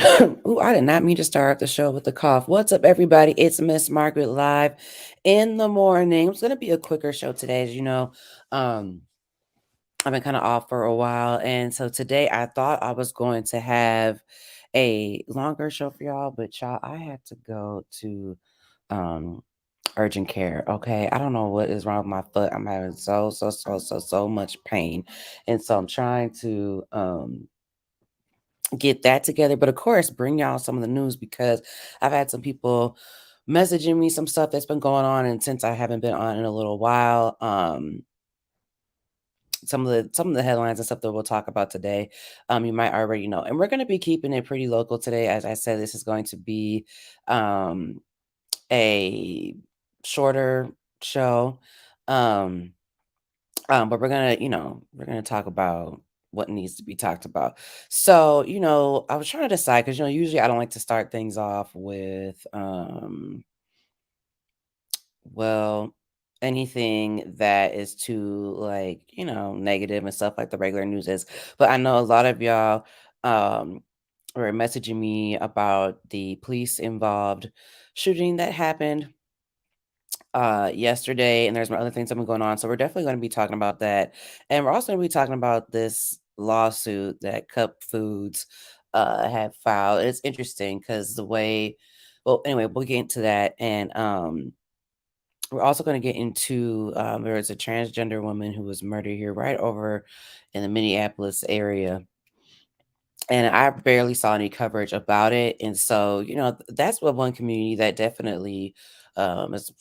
Ooh, I did not mean to start the show with the cough. What's up, everybody? It's Miss Margaret live in the morning. It's gonna be a quicker show today, as you know. Um, I've been kind of off for a while, and so today I thought I was going to have a longer show for y'all, but y'all, I had to go to um urgent care. Okay, I don't know what is wrong with my foot. I'm having so much pain, and so I'm trying to get that together. But of course, bring y'all some of the news because I've had some people messaging me some stuff that's been going on, and since I haven't been on in a little while, some of the headlines and stuff that we'll talk about today, you might already know. And we're going to be keeping it pretty local today. As I said, this is going to be um, a shorter show. Um, but we're gonna talk about what needs to be talked about. So, I was trying to decide because usually I don't like to start things off with well, anything that is too like, negative and stuff like the regular news is. But I know a lot of y'all um were messaging me about the police involved shooting that happened yesterday, and there's some other things that have been going on. So we're definitely going to be talking about that. And we're also going to be talking about this lawsuit that Cup Foods had filed. It's interesting because the way well, anyway, we'll get into that. And we're also going to get into there was a transgender woman who was murdered here right over in the Minneapolis area, and I barely saw any coverage about it. And so, that's what one community that definitely is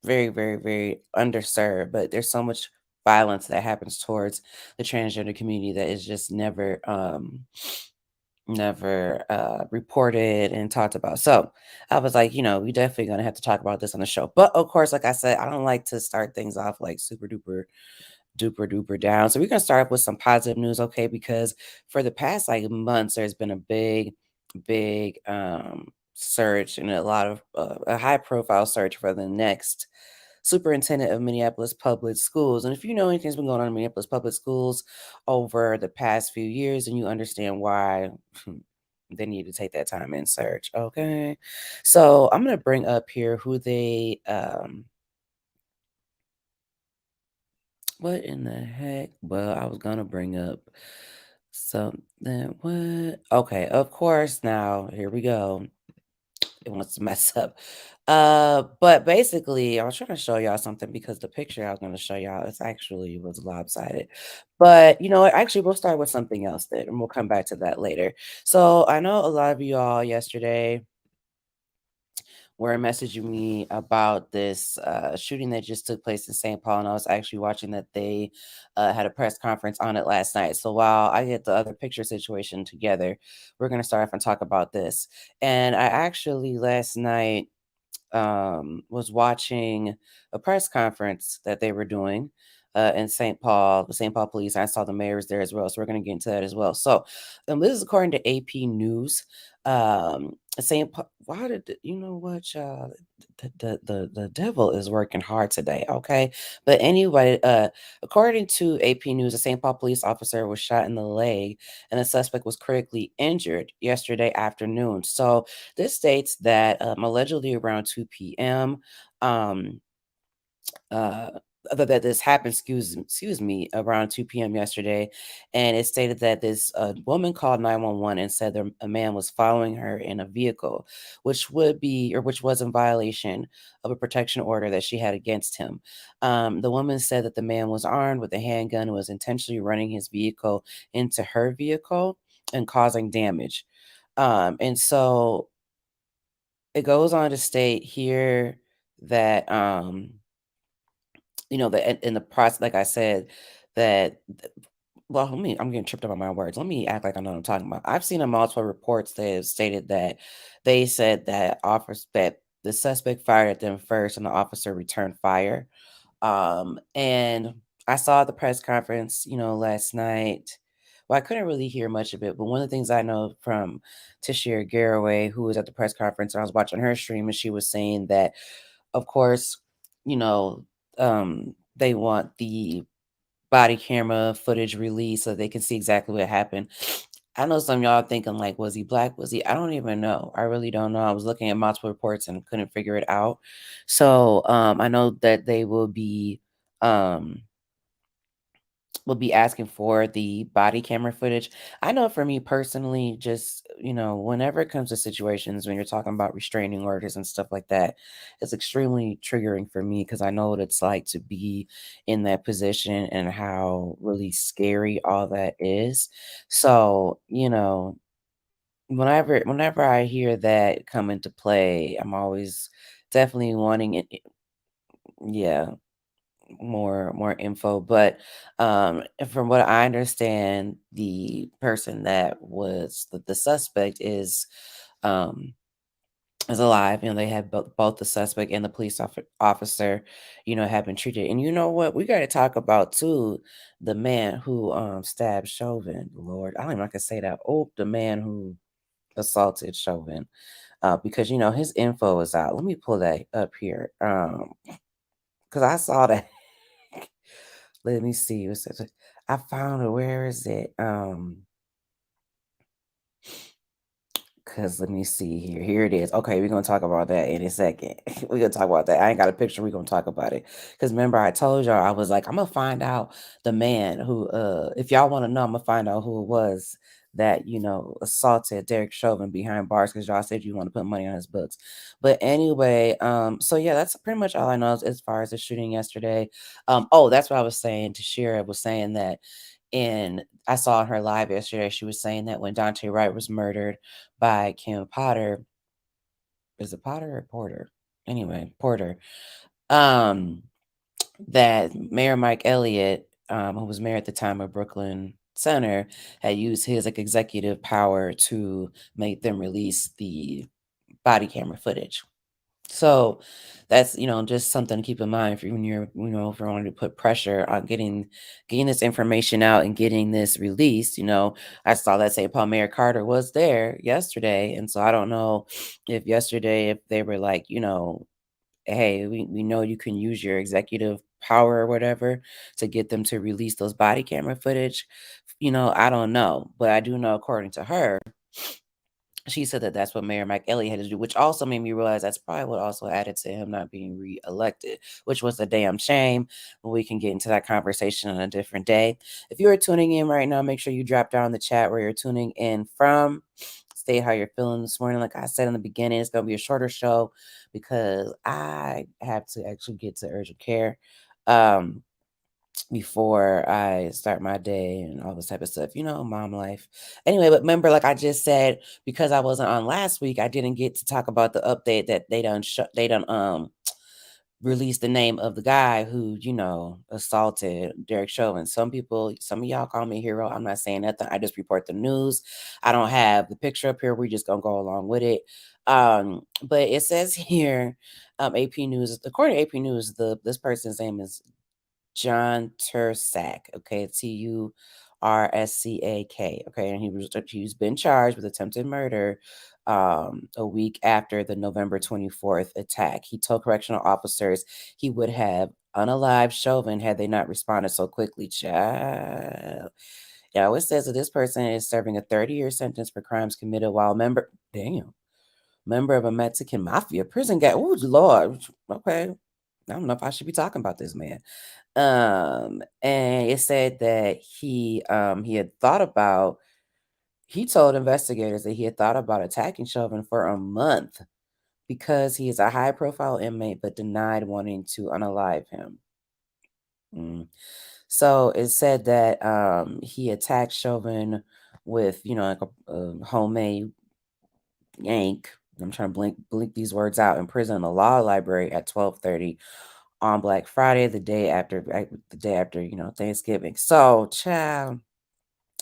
very, very, very underserved. But there's so much violence that happens towards the transgender community that is just never reported and talked about. So I was like, we definitely gonna have to talk about this on the show. But of course, like I said, I don't like to start things off like super duper duper down. So we're gonna start with some positive news, okay? Because for the past like months, there's been a big search and a high profile search for the next superintendent of Minneapolis public schools. And if you know anything's been going on in Minneapolis public schools over the past few years, and you understand why they need to take that time and search, okay? So I'm gonna bring up here who they what in the heck? Well, I was gonna bring up something. What? Okay, of course. Now here we go. It wants to mess up. But basically, I was trying to show y'all something because the picture I was going to show y'all is actually was lopsided. But you know what? Actually, we'll start with something else then, and we'll come back to that later. So I know a lot of you all yesterday were messaging me about this shooting that just took place in St. Paul, and I was actually watching that they had a press conference on it last night. So while I get the other picture situation together, we're going to start off and talk about this. And I actually last night was watching a press conference that they were doing in St. Paul, the St. Paul police. I saw the mayor's there as well. So we're going to get into that as well. So this is according to AP News. St. Paul, why did you know what, y'all? The devil is working hard today, okay? But anyway, according to AP News, a St. Paul police officer was shot in the leg, and the suspect was critically injured yesterday afternoon. So this states that allegedly around 2 p.m. Um, uh, that this happened, excuse me, around 2 p.m. yesterday, and it stated that this woman called 911 and said that a man was following her in a vehicle, which was in violation of a protection order that she had against him. The woman said that the man was armed with a handgun and was intentionally running his vehicle into her vehicle and causing damage. And so it goes on to state here that that in the process, like I said, that well, I'm getting tripped up on my words. Let me act like I know what I'm talking about. I've seen in multiple reports that have stated that they said that offers that the suspect fired at them first and the officer returned fire. And I saw the press conference, last night. Well, I couldn't really hear much of it, but one of the things I know from Tishia Garraway, who was at the press conference, and I was watching her stream, and she was saying that, of course, you know, they want the body camera footage released so they can see exactly what happened. I know some of y'all thinking like, was he black? Was he? I don't even know. I really don't know. I was looking at multiple reports and couldn't figure it out. So I know that they um will be asking for the body camera footage. I know for me personally, just, whenever it comes to situations when you're talking about restraining orders and stuff like that, it's extremely triggering for me because I know what it's like to be in that position and how really scary all that is. So, whenever I hear that come into play, I'm always definitely wanting it. Yeah, more info, but from what I understand, the person that was the suspect um is alive. They had both the suspect and the police officer, have been treated. And you know what, we got to talk about too the man who stabbed Chauvin. Lord, I don't even know if I can say that. Oh, the man who assaulted Chauvin, because his info is out. Let me pull that up here, because I saw that. Let me see. I found it. Where is it? Cause let me see here. Here it is. Okay, we're gonna talk about that in a second. We're gonna talk about that. I ain't got a picture. We're gonna talk about it. Cause remember, I told y'all I was like, I'm gonna find out the man who if y'all want to know, I'm gonna find out who it was that, assaulted Derek Chauvin behind bars, because y'all said you want to put money on his books. But anyway, so yeah, that's pretty much all I know as far as the shooting yesterday. Oh, that's what I was saying to Shira. I was saying that, and I saw her live yesterday. She was saying that when Dante Wright was murdered by Kim Potter, is it Potter or Porter? Anyway, Porter. Um, that Mayor Mike Elliott, who was mayor at the time of Brooklyn Center, had used his like executive power to make them release the body camera footage. So that's, just something to keep in mind for when if you're wanting to put pressure on getting this information out and getting this released. I saw that St. Paul Mayor Carter was there yesterday. And so I don't know if yesterday, if they were like, hey, we know you can use your executive power or whatever to get them to release those body camera footage. I don't know. But I do know, according to her, she said that that's what Mayor Mike Elliott had to do, which also made me realize that's probably what also added to him not being reelected, which was a damn shame. But we can get into that conversation on a different day. If you are tuning in right now, make sure you drop down in the chat where you're tuning in from. State how you're feeling this morning. Like I said in the beginning, it's going to be a shorter show because I have to actually get to urgent care. Before I start my day and all this type of stuff, mom life. Anyway, but remember, like I just said, because I wasn't on last week, I didn't get to talk about the update that they done released the name of the guy who, assaulted Derek Chauvin. Some of y'all call me a hero. I'm not saying nothing. I just report the news. I don't have the picture up here. We're just gonna go along with it. But it says here, AP News, according to AP News, this person's name is John Tursak, okay, Turscak, okay, and he's been charged with attempted murder a week after the November 24th attack. He told correctional officers he would have unalived Chauvin had they not responded so quickly. Child. Yeah, it says that this person is serving a 30-year sentence for crimes committed while member of a Mexican mafia prison gang. Oh Lord, okay. I don't know if I should be talking about this man. And it said that he told investigators that he had thought about attacking Chauvin for a month because he is a high profile inmate, but denied wanting to unalive him. So it said that he attacked Chauvin with, like a homemade yank. I'm trying to blink these words out in prison in the law library at 12:30 on Black Friday, the day after, Thanksgiving. So, child,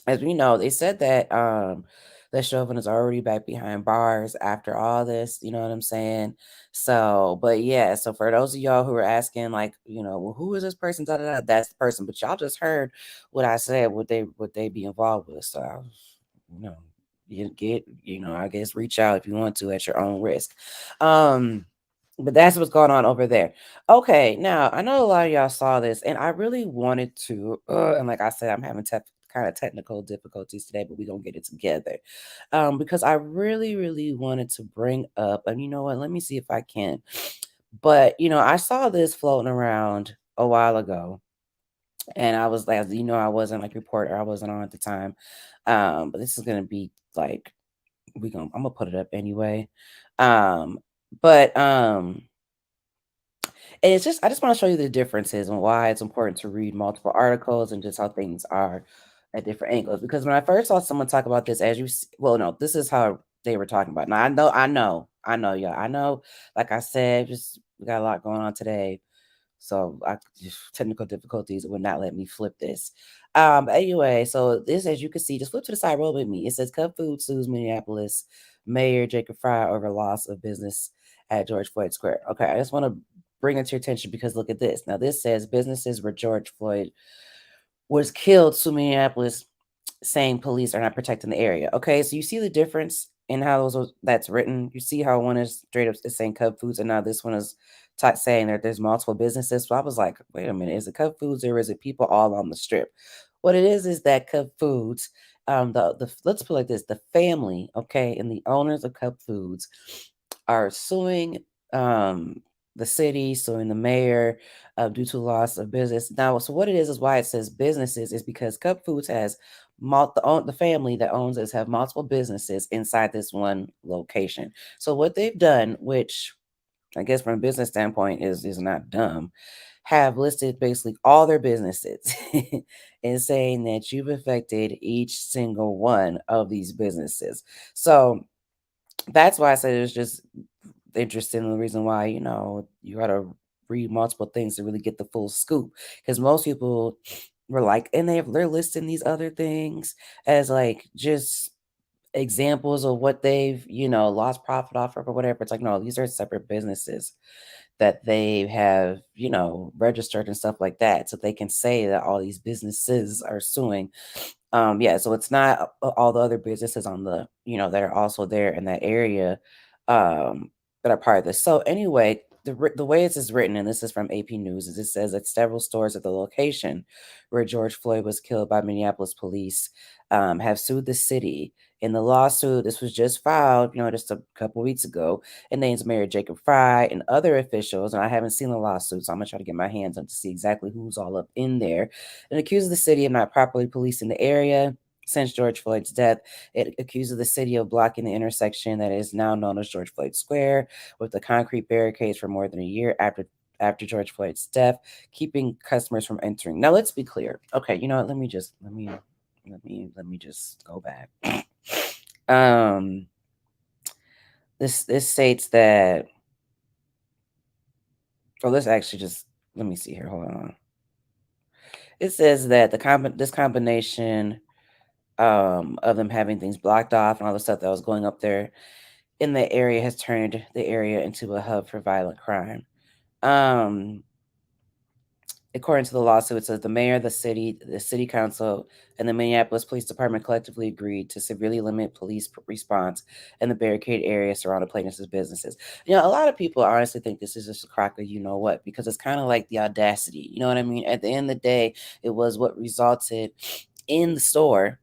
as we know, they said that Chauvin is already back behind bars after all this, you know what I'm saying? So, but yeah, so for those of y'all who are asking, like, well, who is this person? Da, da, da, that's the person. But y'all just heard what I said, would they be involved with. So you know, you get, I guess reach out if you want to at your own risk. But that's what's going on over there. Okay, now I know a lot of y'all saw this, and I really wanted to, and like I said, I'm having tough kind of technical difficulties today, but we're gonna get it together. Because I really, really wanted to bring up, and you know what, let me see if I can. But I saw this floating around a while ago, and I was like, I wasn't like reporter, I wasn't on at the time. But this is gonna be like I'm gonna put it up anyway. Um, but and it's just I just want to show you the differences and why it's important to read multiple articles and just how things are at different angles. Because when I first saw someone talk about this, well, no, this is how they were talking about. Now yeah, I know. Like I said, just we got a lot going on today. So I just technical difficulties would not let me flip this. Anyway, so this, as you can see, just flip to the side, roll with me. It says Cub Food sues Minneapolis Mayor Jacob Fry over loss of business at George Floyd Square. Okay, I just want to bring it to your attention because look at this. Now this says businesses where George Floyd was killed sue Minneapolis saying police are not protecting the area. Okay, so you see the difference in how that's written. You see how one is straight up is saying Cub Foods, and now this one is saying that there's multiple businesses. So I was like, wait a minute, is it Cub Foods or is it people all on the strip? What it is that Cub Foods, the let's put it like this: the family, okay, and the owners of Cub Foods are suing the city, suing the mayor due to loss of business. Now, so what it is why it says businesses is because Cup Foods has the family that owns this have multiple businesses inside this one location. So what they've done, which I guess from a business standpoint is not dumb, have listed basically all their businesses and saying that you've affected each single one of these businesses. So that's why I said it's just interesting. And the reason why, you got to read multiple things to really get the full scoop. Because most people were like, and they're listing these other things as like just examples of what they've, lost profit off of or whatever. It's like, no, these are separate businesses that they have, registered and stuff like that. So they can say that all these businesses are suing. Yeah, so it's not all the other businesses on the, that are also there in that area, that are part of this. So anyway, the way this is written, and this is from AP News, is it says that several stores at the location where George Floyd was killed by Minneapolis police have sued the city. In the lawsuit, this was just filed, just a couple weeks ago. It names Mayor Jacob Fry and other officials, and I haven't seen the lawsuit, so I'm gonna try to get my hands on to see exactly who's all up in there, and accuses the city of not properly policing the area since George Floyd's death. It accuses the city of blocking the intersection that is now known as George Floyd Square with the concrete barricades for more than a year after George Floyd's death, keeping customers from entering. Now let's be clear. Okay, you know what? Let me just go back. um this states that, oh, let's actually just let me see here. Hold on. It says that this combination of them having things blocked off and all the stuff that was going up there in the area has turned the area into a hub for violent crime. Um, According to the lawsuit, it says the mayor, the city council, and the Minneapolis Police Department collectively agreed to severely limit police response in the barricade area surrounding plaintiffs' businesses. A lot of people honestly think this is just a crock of you know what, because it's kind of like the audacity. You know what I mean? At the end of the day, it was what resulted in the store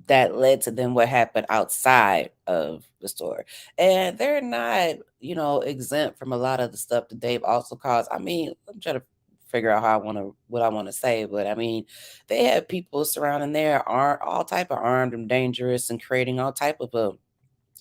that led to then what happened outside of the store. And they're not, exempt from a lot of the stuff that they've also caused. I mean, I'm trying to figure out what I want to say, but I mean, they had people surrounding there are all type of armed and dangerous and creating all type of a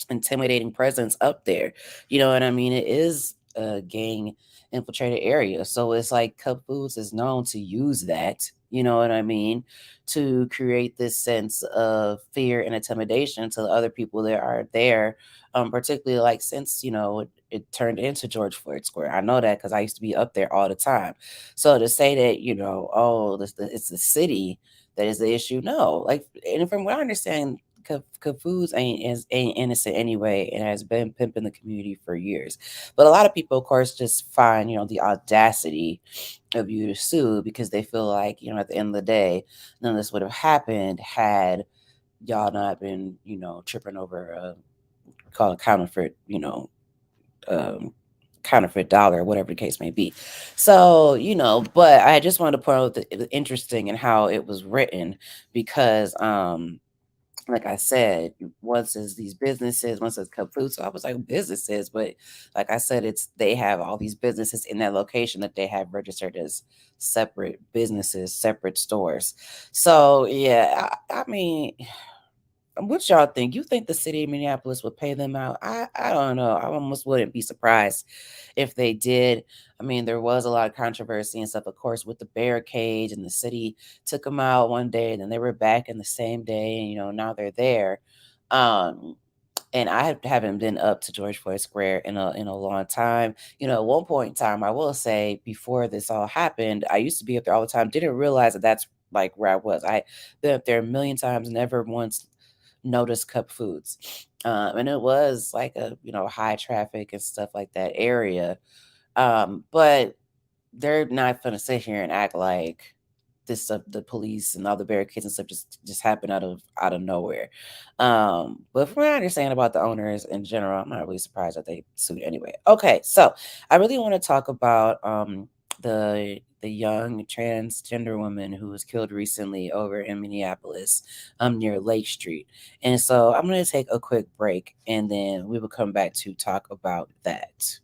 intimidating presence up there. You know what I mean? It is a gang infiltrated area. So it's like Cup Foods is known to use that, you know what I mean, to create this sense of fear and intimidation to the other people that are there. Particularly like since, it turned into George Floyd Square. I know that because I used to be up there all the time. So to say that, oh, it's the city that is the issue. No, like, and from what I understand, Foods ain't innocent anyway, and has been pimping the community for years. But a lot of people, of course, just find the audacity of you to sue because they feel like at the end of the day, none of this would have happened had y'all not been tripping over call it counterfeit um, counterfeit dollar, whatever the case may be. So, but I just wanted to point out that it was interesting in how it was written because like I said, once is these businesses, once it's Cup Food. So I was like, businesses, but like I said, it's they have all these businesses in that location that they have registered as separate businesses, separate stores. So yeah, I mean, what y'all think? You think the city of Minneapolis would pay them out? I don't know. I almost wouldn't be surprised if they did. I mean, there was a lot of controversy and stuff, of course, with the barricades, and the city took them out one day, and then they were back in the same day, and now they're there. Um, and haven't been up to George Floyd Square in a long time. At one point in time, I will say, before this all happened, I used to be up there all the time. Didn't realize that that's like where I was. I been up there a million times, never once noticed Cup Foods. And it was like a high traffic and stuff like that area. But they're not gonna sit here and act like this stuff, the police and all the barricades and stuff just happened out of nowhere. But from what I understand about the owners in general, I'm not really surprised that they sued anyway. Okay, so I really want to talk about the young transgender woman who was killed recently over in Minneapolis, near Lake Street. And so I'm gonna take a quick break and then we will come back to talk about that.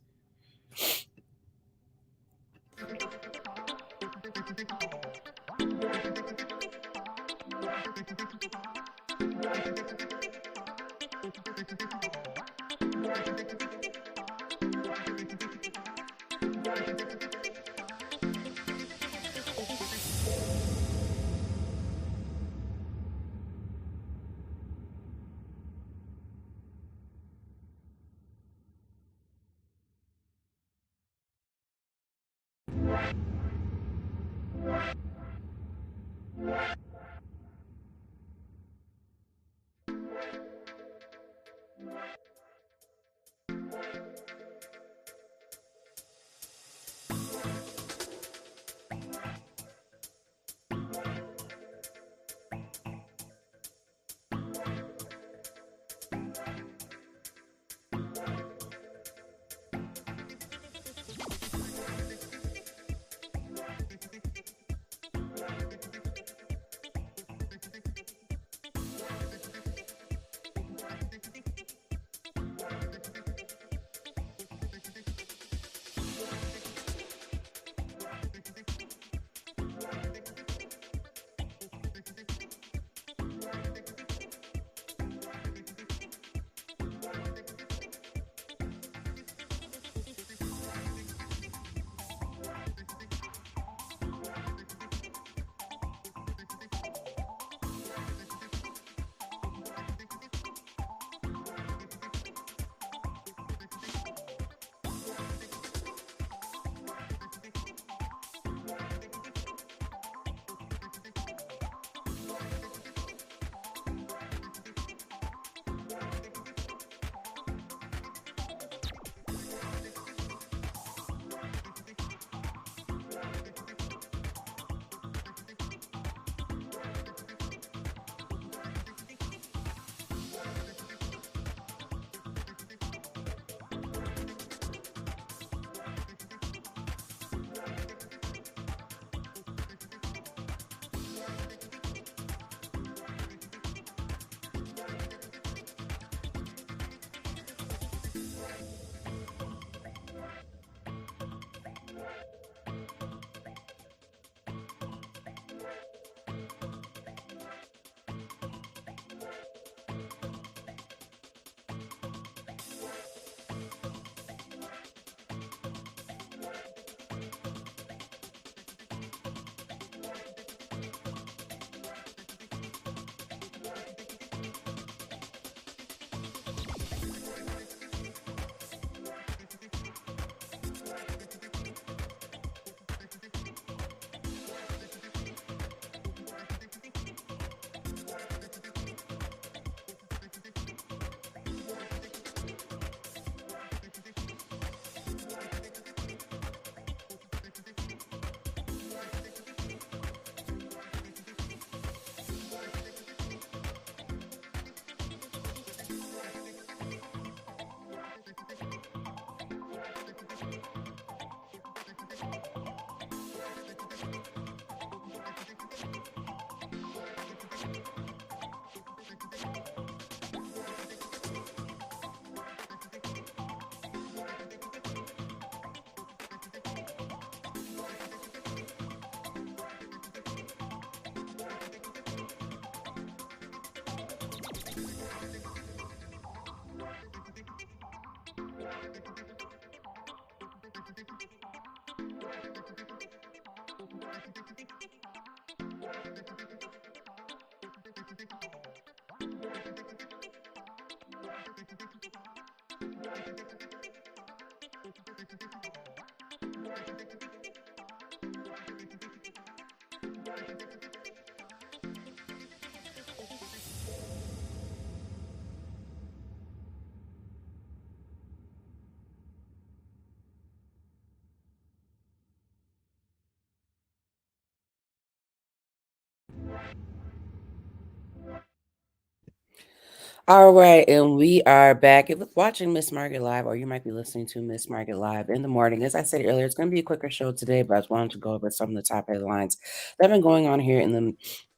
All right, and we are back watching Miss Margaret live, or you might be listening to Miss Margaret live in the morning. As I said earlier, it's going to be a quicker show today, but I just wanted to go over some of the top headlines that have been going on here in the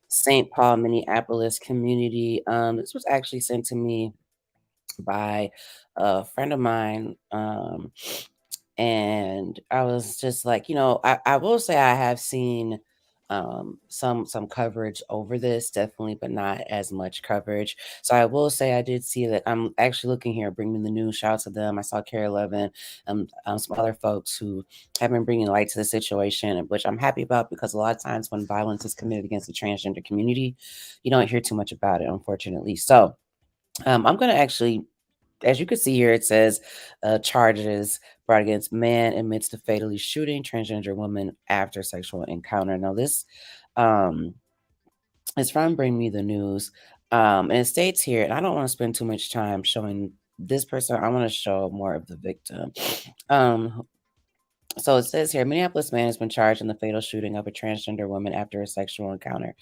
St. Paul, Minneapolis community. This was actually sent to me by a friend of mine. And I was just like, I will say I have seen some coverage over this, definitely, but not as much coverage. So I will say I did see that. I'm actually looking here, bringing the news. Shout out to them. I saw Kara Levin, some other folks who have been bringing light to the situation, which I'm happy about, because a lot of times when violence is committed against the transgender community, you don't hear too much about it, unfortunately. So I'm going to actually, as you can see here, it says charges brought against man admits to fatally shooting transgender woman after sexual encounter. Now, this um, is from Bring Me the News. And it states here, and I don't want to spend too much time showing this person. I want to show more of the victim. Um, so it says here, Minneapolis man has been charged in the fatal shooting of a transgender woman after a sexual encounter.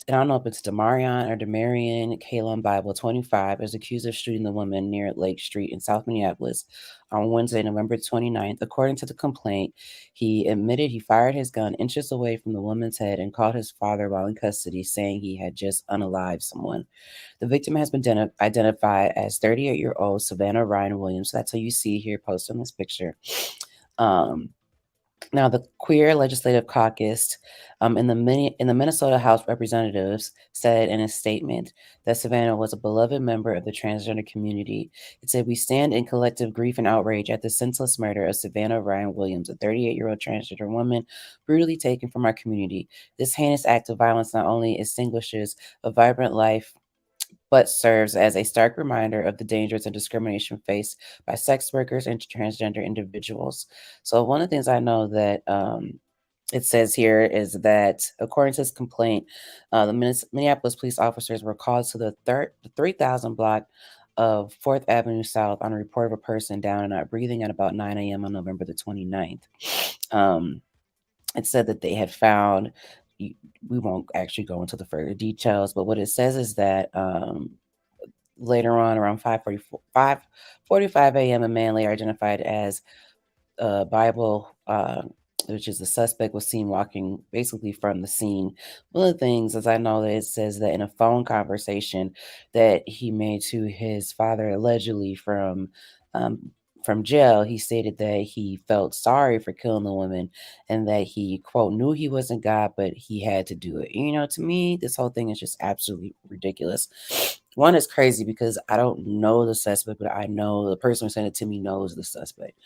And I don't know if it's Demarion or Demarion Kalum Bible 25 is accused of shooting the woman near Lake Street in South Minneapolis on Wednesday, November 29th. According to the complaint, he admitted he fired his gun inches away from the woman's head and called his father while in custody, saying he had just unalived someone. The victim has been identified as 38-year-old Savannah Ryan Williams. That's who you see here posted on this picture. Um, Now, the Queer Legislative Caucus in the Minnesota House of Representatives said in a statement that Savannah was a beloved member of the transgender community. It said, "We stand in collective grief and outrage at the senseless murder of Savannah Ryan Williams, a 38-year-old transgender woman brutally taken from our community. This heinous act of violence not only extinguishes a vibrant life, but serves as a stark reminder of the dangers and discrimination faced by sex workers and transgender individuals." So, one of the things I know that it says here is that, according to this complaint, the Minneapolis police officers were called to the 3000 block of 4th Avenue South on a report of a person down and not breathing at about 9 a.m. on November the 29th. Um, it said that they had found, y- we won't actually go into the further details, but what it says is that later on, around 5:45 a.m., a man later identified as Bible, which is the suspect, was seen walking basically from the scene. One of the things, as I know, that it says that in a phone conversation that he made to his father, allegedly um, from jail, he stated that he felt sorry for killing the woman and that he, quote, knew he wasn't God, but he had to do it. To me, this whole thing is just absolutely ridiculous. One is crazy because I don't know the suspect, but I know the person who sent it to me knows the suspect.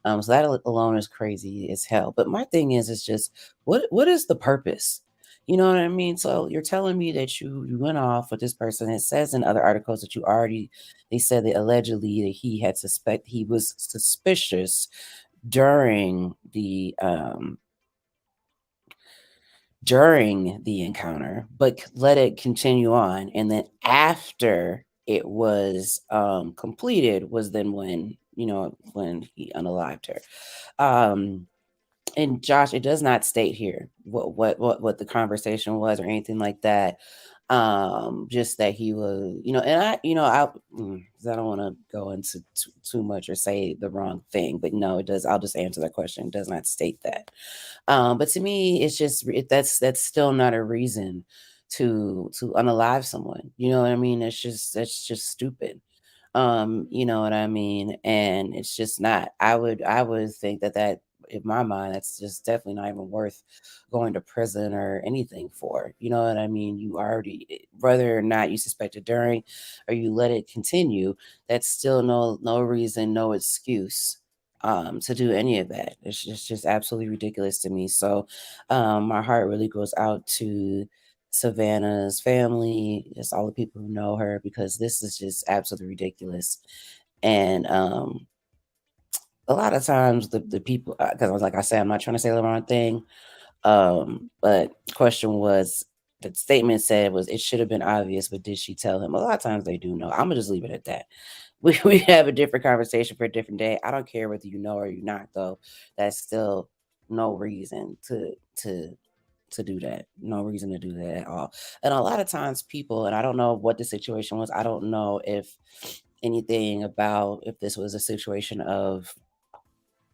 So that alone is crazy as hell. But my thing is just what is the purpose? You know what I mean? So you're telling me that you went off with this person. It says in other articles that they said that allegedly that he was suspicious during the encounter, but let it continue on. And then after it was completed was then when he unalived her. Um, and Josh, it does not state here what the conversation was or anything like that. Just that he was, and I 'cause I don't want to go into too much or say the wrong thing, but no, it does. I'll just answer that question. It does not state that. But to me, it's just that's still not a reason to unalive someone. You know what I mean? That's just stupid. You know what I mean? And it's just not. I would think that in my mind, that's just definitely not even worth going to prison or anything for. You know what I mean? You already, whether or not you suspect it during or you let it continue, that's still no reason, no excuse to do any of that. It's just absolutely ridiculous to me. So my heart really goes out to Savannah's family, just all the people who know her, because this is just absolutely ridiculous. And a lot of times the people, because I was like I said, I'm not trying to say the wrong thing. But the question was, the statement said was, it should have been obvious, but did she tell him? A lot of times they do know. I'm gonna just leave it at that. We have a different conversation for a different day. I don't care whether you know or you're not, though. That's still no reason to do that. No reason to do that at all. And a lot of times people, and I don't know what the situation was. I don't know if anything about if this was a situation of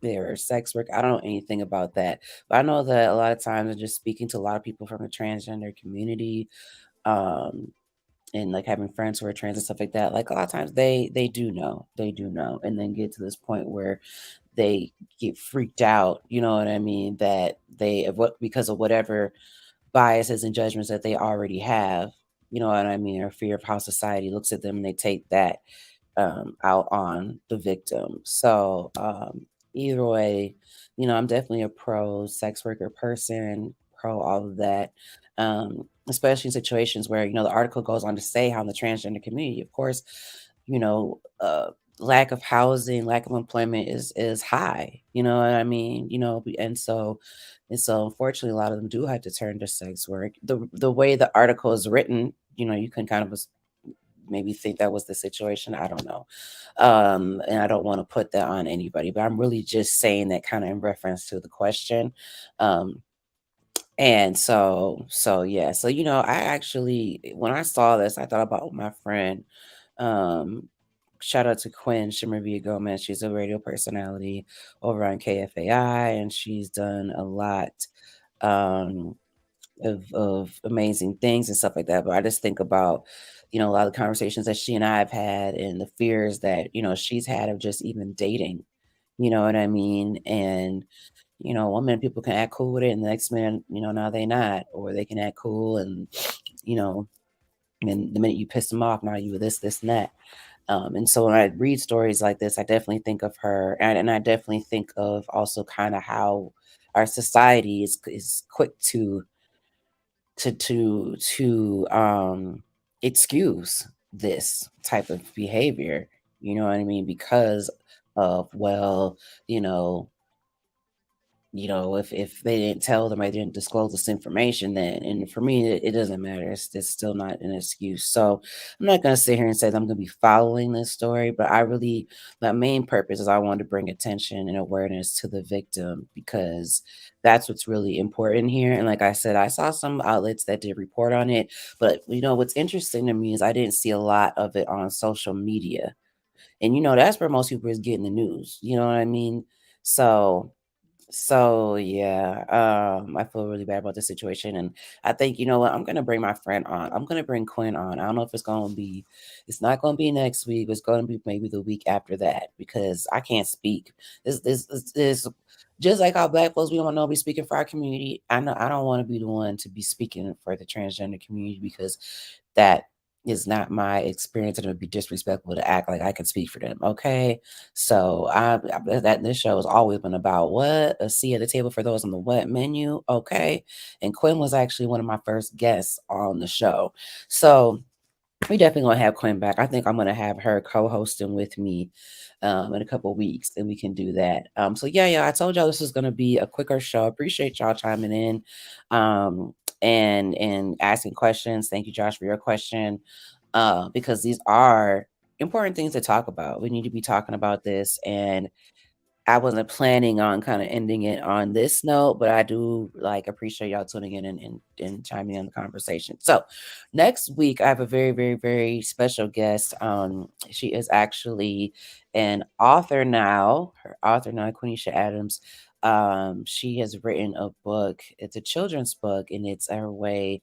their sex work. I don't know anything about that. But I know that a lot of times just speaking to a lot of people from the transgender community, um, and like having friends who are trans and stuff like that, like a lot of times they do know. They do know. And then get to this point where they get freaked out, you know what I mean? That they what because of whatever biases and judgments that they already have, you know what I mean, or fear of how society looks at them and they take that out on the victim. So either way, I'm definitely a pro sex worker person, pro all of that. Especially in situations where, the article goes on to say how in the transgender community, of course, you know, uh, lack of housing, lack of employment is high. You know what I mean? And so unfortunately a lot of them do have to turn to sex work. The way the article is written, you can kind of maybe think that was the situation. I don't know. And I don't want to put that on anybody, but I'm really just saying that kind of in reference to the question. Um, and so yeah. So I actually when I saw this, I thought about my friend. Um, Shout out to Quinn Shimmervia Gomez. She's a radio personality over on KFAI, and she's done a lot. Um, of amazing things and stuff like that. But I just think about, a lot of conversations that she and I have had and the fears that, she's had of just even dating. You know what I mean? And, one minute people can act cool with it, and the next minute, now they not, or they can act cool you know, and the minute you piss them off, now you this, and that. And so when I read stories like this, I definitely think of her, and I definitely think of also kind of how our society is quick to excuse this type of behavior, you know what I mean? Because of, well, you know, if they didn't tell them, I didn't disclose this information, then, and for me, it doesn't matter. It's still not an excuse. So I'm not gonna sit here and say that I'm gonna be following this story, but my main purpose is I want to bring attention and awareness to the victim because that's what's really important here. And like I said, I saw some outlets that did report on it, but what's interesting to me is I didn't see a lot of it on social media. And that's where most people is getting the news. You know what I mean? So yeah, I feel really bad about the situation, and I think, you know what, I'm gonna bring my friend on. I'm gonna bring Quinn on. I don't know if it's not gonna be next week. It's gonna be maybe the week after that because I can't speak. This just like how Black folks we don't know be speaking for our community. I know I don't want to be the one to be speaking for the transgender community because that is not my experience, and it would be disrespectful to act like I can speak for them. Okay, so that this show has always been about what a seat at the table for those on the what menu. Okay, and Quinn was actually one of my first guests on the show, so we definitely gonna have Quinn back. I think I'm gonna have her co-hosting with me in a couple weeks, and we can do that. So yeah, I told y'all this was gonna be a quicker show. Appreciate y'all chiming in and asking questions. Thank you, Josh, for your question. Because these are important things to talk about. We need to be talking about this, and I wasn't planning on kind of ending it on this note, but I do like appreciate y'all tuning in and chiming in the conversation. So next week I have a very, very, very special guest. She is actually an author now. Her author now, Quenisha Adams. She has written a book. It's a children's book, and it's her way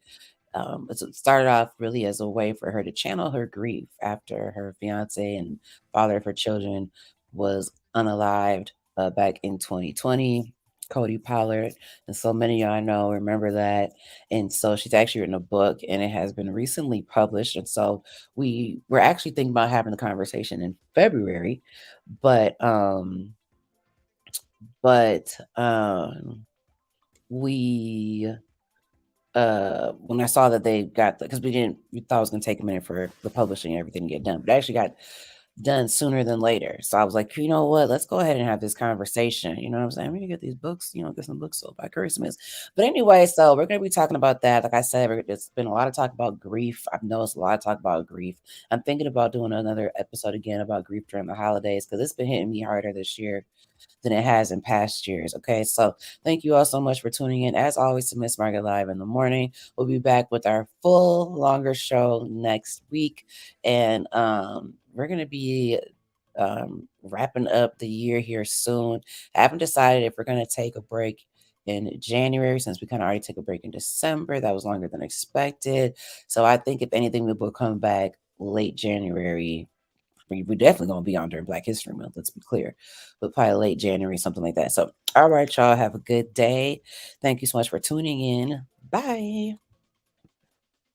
it started off really as a way for her to channel her grief after her fiance and father of her children was unalived back in 2020. Cody Pollard, and so many of y'all know remember that. And so she's actually written a book, and it has been recently published. And so we were actually thinking about having the conversation in February, but but we when I saw that they got because we thought it was gonna take a minute for the publishing and everything to get done, but they actually got done sooner than later. So I was like, you know what? Let's go ahead and have this conversation. You know what I'm saying? We need to get these books, get some books sold by Christmas. But anyway, so we're going to be talking about that. Like I said, there's been a lot of talk about grief. I've noticed a lot of talk about grief. I'm thinking about doing another episode again about grief during the holidays because it's been hitting me harder this year than it has in past years. Okay. So thank you all so much for tuning in. As always, to Miss Margaret Live in the morning. We'll be back with our full longer show next week. And we're gonna be wrapping up the year here soon. I haven't decided if we're gonna take a break in January since we kind of already took a break in December. That was longer than expected. So I think if anything, we will come back late January. We're definitely gonna be on during Black History Month, let's be clear. But probably late January, something like that. So all right, y'all, have a good day. Thank you so much for tuning in. Bye.